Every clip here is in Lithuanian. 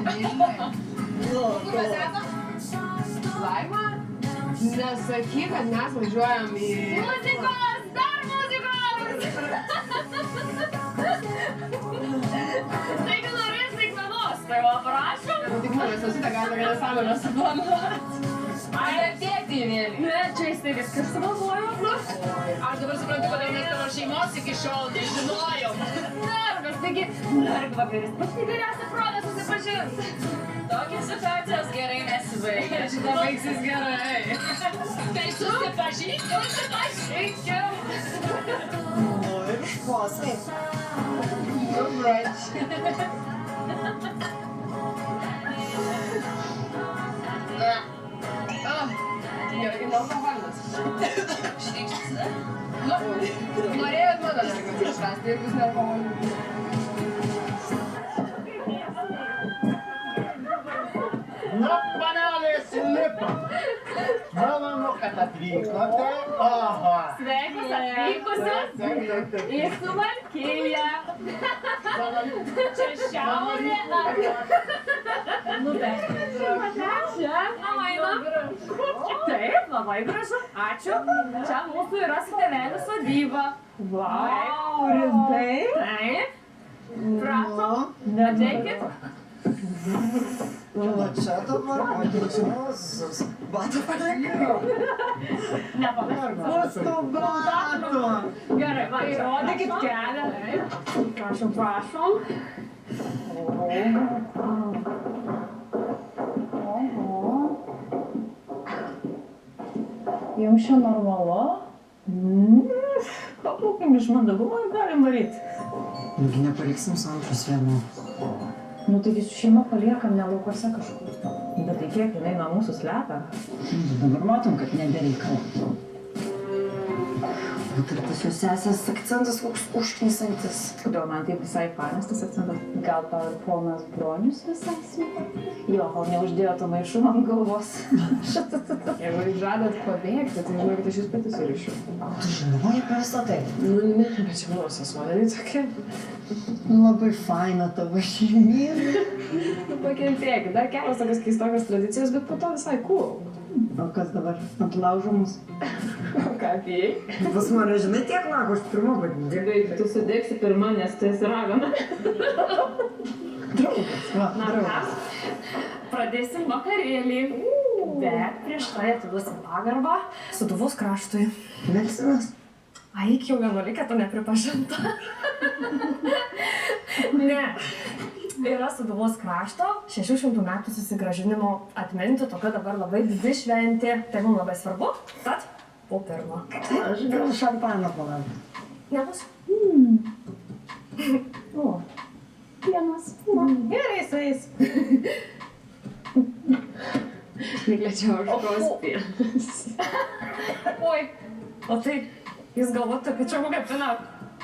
Nežinai. Kur mes esam? Laima? Nesakyk, kad mes važiuojam į... Muzikos! Dar muzikos! Taigi norės staigmenos, tai va prašom. Tik manęs esu tą galą vieną sąmonę suplanuoti. Ai, tėtį, mėly. Ne, čia jisai viskas sugalvojo. Aš dabar suprantu, kodėl mes tavo šeimos iki šiol nežinojom. Nervas, taigi, nergvakaris. Paskui geriausia proga susipažins. Tokios situacijos gerai nesibaigia. Šitą baigsis gerai. Tai susipažinkim. Nu ir šposai. Nubrač. Gerai, nealkoholinas. Šrykštis, ne? Norėjot mano nergas išrasti, jeigu jūs nealkoholinas. Na, panelės lipa. Malonu, kad atvykote. Aha. Sveikus atvykusius į Suvalkiją. Čia šiaurė. Nu, taip. Čia. Labai taip, labai gražu. Ačiū. Čia mūsų yra su tėveliu sodyba. Vau, rimtai? Taip. Prašom, ateikit. Va čia dabar matėčios. Batų padėkau. Nepamiršau. Gerai, va, įrodykit kelią. Prašom, prašom. Jums čia normalu? Paplaukim iš mandagumo ir galim varyti. Nugi nepaliksim Sandros vienu. Nu taigi su šeima paliekam ne laukuose kažkur. Bet tai kiek jinai nuo mūsų slepia? Dabar matom, kad nebereikalo. Bet ir tas jos sesės akcentas koks užknisantis. Kodėl man tai visai fainas tas akcentas? Gal tau ir ponas Bronius visai smūga? Jo, kol neuždėjo to maišumą ant galvos. Jeigu jūs žadat pabėgti, tai žinokit, aš jūs pati surišiu. Tu žinoji apie visą tai? Nu, ne, bet čia mano sesuonė tokia. Labai faina tavo šeimynė. Nu, pakentėkit, dar kelios tokios keistokios tradicijos, bet po to visai cool. O kas dabar? Ant laužo mus? Ką apėjai? Pas mane, žinai, tiek lako, aš pirma vadinti. Taip, tu sudėksi pirma, nes tu esi ragana. Draugas, va, Na, draugas. pradėsim vakarėlį. Bet prieš tai atiduosim pagarbą Sūduvos kraštui. Melsimės. Aik jau vienuolikė, tu nepripažinta. Ne. Yra Sūduvos krašto 600 metų susigrąžinimo atminti, tokia dabar labai didi šventė. Tai mums labai svarbu. Tad po pirmo. Aš gal šampaną pavalgyti. Nebus? O, pienas. Gerai, sueis. Miglė čia ožkos pienas. Oi, o tai jūs galvote, kad čia kokia pina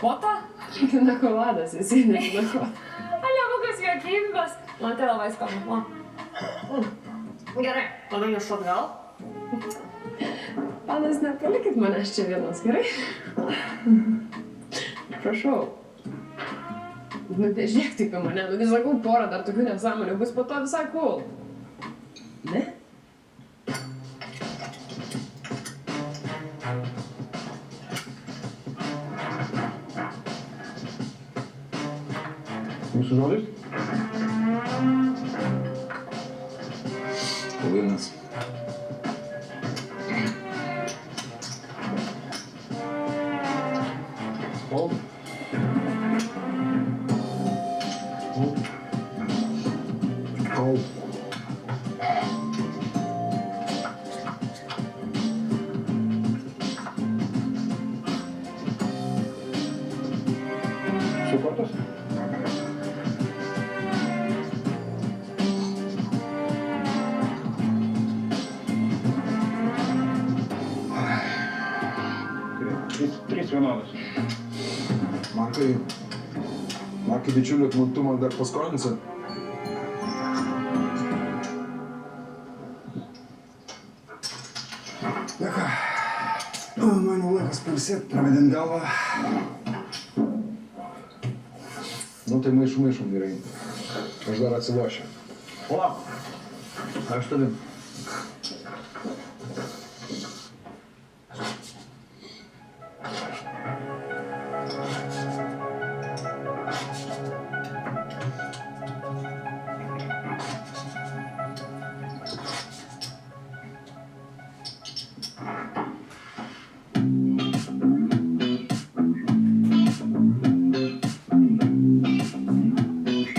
kota? Kinakoladas, jisai nežinau. Ale, kokios juokingos. Man tai labai skanu. Gerai, tada jūs atgal. Panas, nepalikit manęs čia vienas, gerai? Prašau. Nu, nežiūrėk taip į mane, nu, sakau, porą dar tokių nesąmonių, bus po to visai cool. Ne? Jūsų žodis? Povinas. Kol? Kol. Supratas? Trys vienodas. Markai bičiuliu, tu man dar paskolinsi? Na ką, man jau laikas pailsėt, pravedint galvą. Nu tai maišom gerai. Aš dar atsilošiu. Palauk. Aš tavim.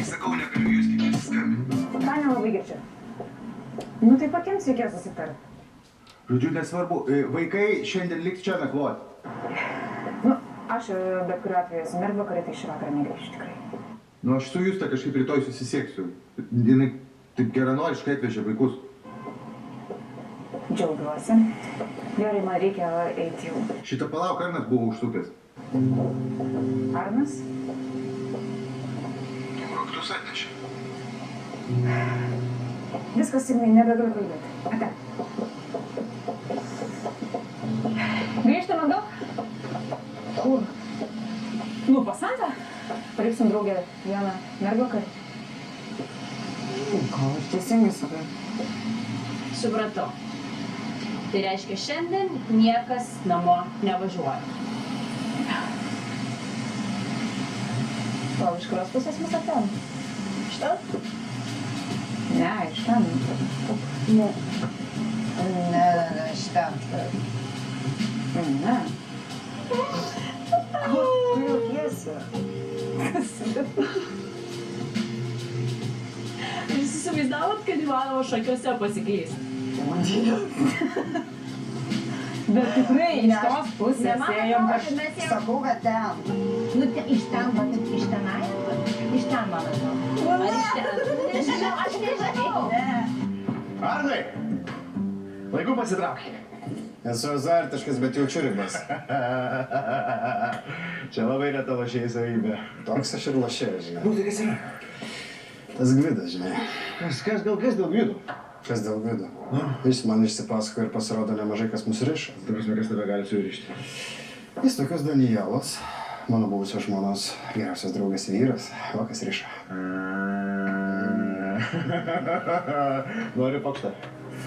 Sakau, negaliu jūs kaip nesiskambinti. Ką nelabai girdžiu. Nu tai patiems reikėjo susitarti. Žodžiu, nesvarbu, vaikai šiandien liks čia nakvoti. Nu, aš bet kuriuo atveju esu mergvakarė, tai šį vakarą negrįšiu tikrai. Nu, aš su Juste kažkaip rytoj susisieksiu. Jinai taip geranoriškai atvežė vaikus. Džiaugiuosi. Gerai, man reikia eiti jau. Šitą palauk, Arnas buvo užsukęs. Arnas? Raktus atnešė. Viskas, Ignai, nebegaliu kalbėti. Ate. Grįžtame daug? Kur? Nu, pas Santą. Paliksim draugę vieną mergvakarį. Ką aš teisingai sakai? Supratau. Tai reiškia, šiandien niekas namo nevažiuoja. Tau iš kurios pusės mus atėm? Iš ten? Ne, iš ten. Ne. Ne, iš ten. Ne. Ko tu juokiesi? Jūs įsivaizdavot, kad įmanoma šakiuose pasiklysti? Bet tikrai iš tos pusės ėjom mes jau... Sakau, kad ten. Nu, iš ten, bet iš tenai? Iš ten, man atrodo. Ar iš ten? Nežinau, aš nežinau. Arnai! Laiku pasitraukė. Esu azartiškas, bet jaučiu ribas. Čia labai reta lošėjai savybė. Toks aš ir lošėjas, žinai. Nu, tai kas yra? Tas Gvidas, žinai. Kas dėl Gvido? Kas dėl Gvido? Jis man išsipasako ir pasirodo nemažai, kas mus riša. Ta prasme, kas tave gali surišti? Jis tokios Danielos, mano buvusios žmonos geriausias draugas vyras, va kas riša. Noriu pokštą.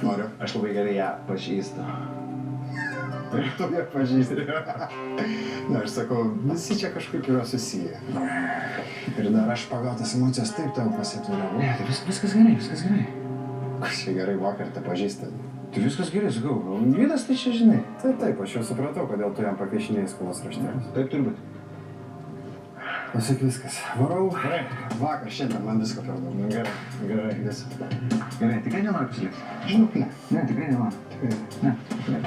Noriu. Aš labai gerai ją pažįstu. Ir tu ją pažįsti. Na, aš sakau, visi čia kažkaip yra susiję. Ir dar aš pagautas emocijas taip tau pasitviriau. Ne, tai viskas gerai. Kas čia gerai vakar te pažįsti. Tai viskas gerai, sakau. Gvidas tai čia žinai. Taip, aš jau supratau, kodėl tu jam pakišinėjai skolos raštelės. Taip turi būti. Pasakyk viskas. Varau. Gerai. Vakar, šiandien man visko per daug. Nu, gerai. Gerai, tikrai nenori pasilikti? Žinok, ne. Ne, tikrai nenori. Tikrai. Ne.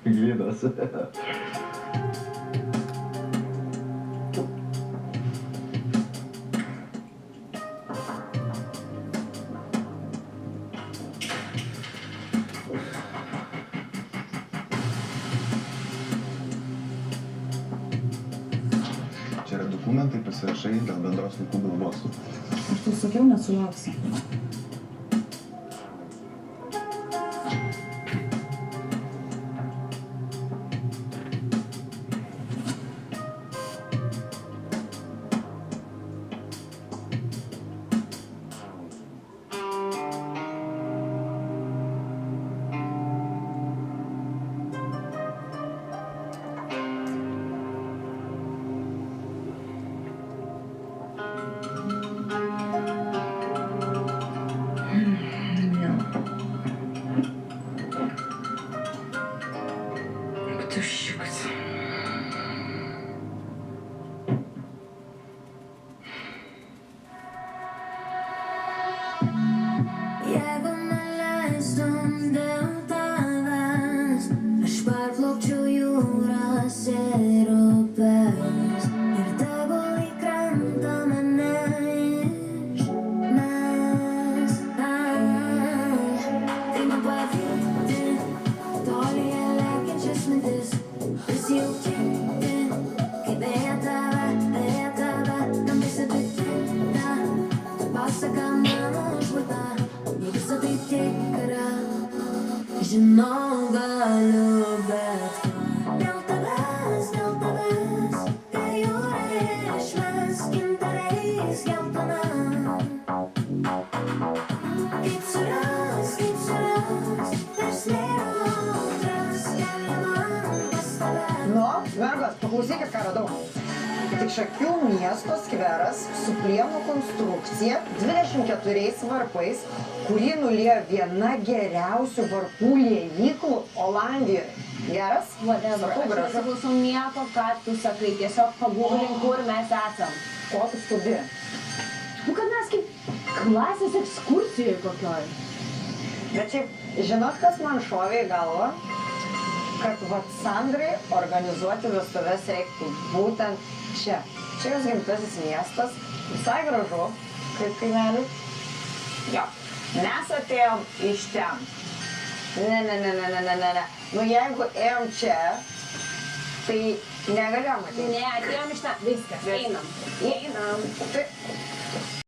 Gvidas. Čia yra dokumentai, pasirašai dėl bendros vaikų globos. Aš tau sakiau, nesulauksi. Jeigu man leistum dėl tavęs, aš parplaukčiau jūras ir upes ir tegul į krantą mane išmes. Tai man pavykti, tolyje lekiančias mintis, prisijaukinti, kaip beje tave, tam visi pritinka, tu pasaka mano užburta. Visą tai tikra, žinau galiu bet ką. Dėl tavęs, dėl mergos, paklausykit, ką radau. Tik Šakių miesto skveras su plieno konstrukcija, 24 varpais, kurį nuliejo viena geriausių varpų lievyklų Olandijoje. Geras? Sakau, gražu. Neklausau nieko, ką tu sakai, tiesiog pagūlink, kur mes esam. Ko tu skubi? Nu, kad mes kaip klasės ekskursijoje kokioj. Bet šiaip, žinot, kas man šovė į galvą? Kad vat Sandrai organizuoti vestuves reiktų būtent čia. Čia jos gimtasis miestas, visai gražu, kaip kaimeliui. Jo, mes atėjom iš ten. Ne. Nu jeigu ėjom čia, tai negalėjom ateiti. Ne, atėjom iš ten. Viskas, einam. Tai